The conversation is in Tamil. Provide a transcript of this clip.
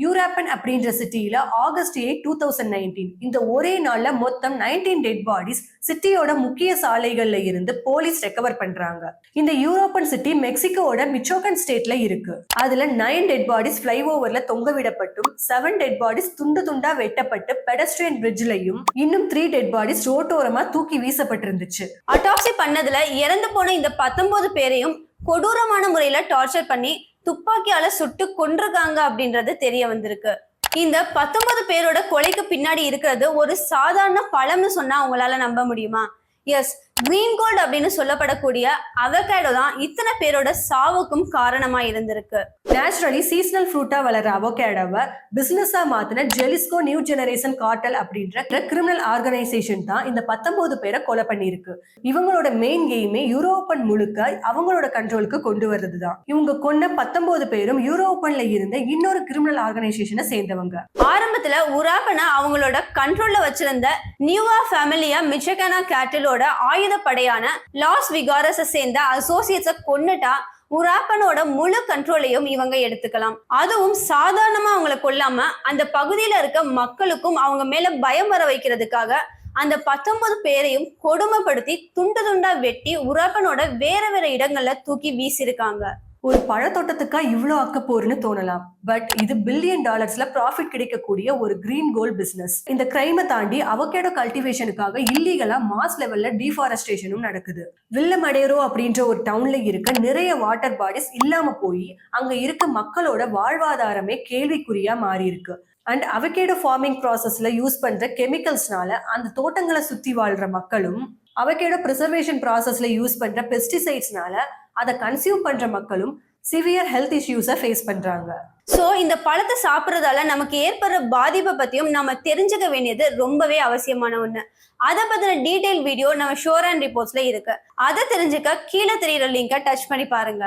யூராப்பன் அப்படின்ற சிட்டியில ஆகஸ்ட் 8 2019 இந்த ஒரே நாள்ல மொத்தம் 19 டெட் பாடிஸ் சிட்டியோட முக்கிய சாலைகள்ல இருந்து போலீஸ் ரெக்கவர் பண்றாங்க. இந்த யூரோப்பன் சிட்டி மெக்சிகோட மிச்சோகன் ஸ்டேட்ல இருக்கு. அதுல 9 டெட் பாடிஸ் ஃபிளைஓவர்ல தொங்க விடப்பட்டும் 7 டெட் பாடிஸ் துண்டு துண்டா வெட்டப்பட்டு பெடஸ்ட்ரியன் பிரிட்ஜ்லயும் இன்னும் 3 டெட் பாடிஸ் ரோட்டோரமா தூக்கி வீசப்பட்டிருந்துச்சு. அட்டாப்சி பண்ணதுல இறந்து போன இந்த 19 பேரையும் கொடூரமான முறையில டார்ச்சர் பண்ணி துப்பாக்கியால சுட்டு கொன்றிருக்காங்க அப்படின்றது தெரிய வந்திருக்கு. இந்த 19 பேரோட கொலைக்கு பின்னாடி இருக்கிறது ஒரு சாதாரண பழம்னு சொன்னா உங்களால நம்ப முடியுமா? எஸ், கிரீன் கோல்ட் அப்படின்னு சொல்லப்படக்கூடிய அவகேடோ தான் இத்தனை பேரோட சாவுக்கும் காரணமா இருந்திருக்கு. நேச்சுரலி சீசனல் ஃப்ரூட்டா வளர அவகேடோவை பிசினஸா மாத்தின ஜெலிஸ்கோ நியூ ஜெனரேஷன் கார்டல் அப்படின்ற கிரிமினல் ஆர்கனைசேஷன் தான் இந்த 19 பேரை கொலை பண்ணிருக்கு. இவங்களோட மெயின் எய்மே யூரோப்பன் முழுக்க அவங்களோட கண்ட்ரோலுக்கு கொண்டு வர்றதுதான். இவங்க கொன்ன 19 பேரும் யூரோப்பன்ல இருந்த இன்னொரு கிரிமினல் ஆர்கனைசேஷனை சேர்ந்தவங்க. ஆரம்பத்துல உராப்பனை அவங்களோட கண்ட்ரோல்ல வச்சிருந்த நியூவா ஃபேமிலியா மிச்சகனா கேட்டிலோட ஆயுதப்படையான லாஸ் விகாரஸை சேர்ந்த அசோசியேட்ஸை கொன்னுட்டா உராப்பனோட முழு கண்ட்ரோலையும் இவங்க எடுத்துக்கலாம். அதுவும் சாதாரணமா அவங்களை கொல்லாம அந்த பகுதியில இருக்க மக்களுக்கும் அவங்க மேல பயம் வர வைக்கிறதுக்காக அந்த 19 பேரையும் கொடுமைப்படுத்தி துண்டு துண்டா வெட்டி உராப்பனோட வேற வேற இடங்கள்ல தூக்கி வீசிருக்காங்க. ஒரு பழத்தோட்டத்துக்கா இவ்வளோ அக்கப்போர்னு தோணலாம். பட் இது $1 பில்லியன் ப்ராஃபிட் கிடைக்கக்கூடிய ஒரு கிரீன் கோல்ட் பிசினஸ். இந்த கிரைமை தாண்டி அவகேடோ கல்டிவேஷனுக்காக இல்லீகலா மாஸ் லெவல்ல டீஃபாரஸ்டேஷனும் நடக்குது. வில்லமடேரோ அப்படின்ற ஒரு டவுன்ல இருக்க நிறைய வாட்டர் பாடிஸ் இல்லாம போய் அங்க இருக்க மக்களோட வாழ்வாதாரமே கேள்விக்குறியா மாறி இருக்கு. அண்ட் அவகேடோ ஃபார்மிங் ப்ராசஸ்ல யூஸ் பண்ற கெமிக்கல்ஸ்னால அந்த தோட்டங்களை சுத்தி வாழ்ற மக்களும் அவகேடோ பிரிசர்வேஷன் ப்ராசஸ்ல யூஸ் பண்ற பெஸ்டிசைட்ஸ்னால அதை கன்சியூம் பண்ற மக்களும் சிவியர் ஹெல்த் இஷ்யூஸை ஃபேஸ் பண்றாங்க. ஸோ இந்த பழத்தை சாப்பிட்றதால நமக்கு ஏற்படுற பாதிப்பை பத்தியும் நம்ம தெரிஞ்சுக்க வேண்டியது ரொம்பவே அவசியமான ஒண்ணு. அதை பத்தின டீடைல் வீடியோ நம்ம ஷோர் அண்ட் ரிப்போர்ட்ஸ்ல இருக்கு. அதை தெரிஞ்சுக்க கீழே தெரியுற லிங்கை டச் பண்ணி பாருங்க.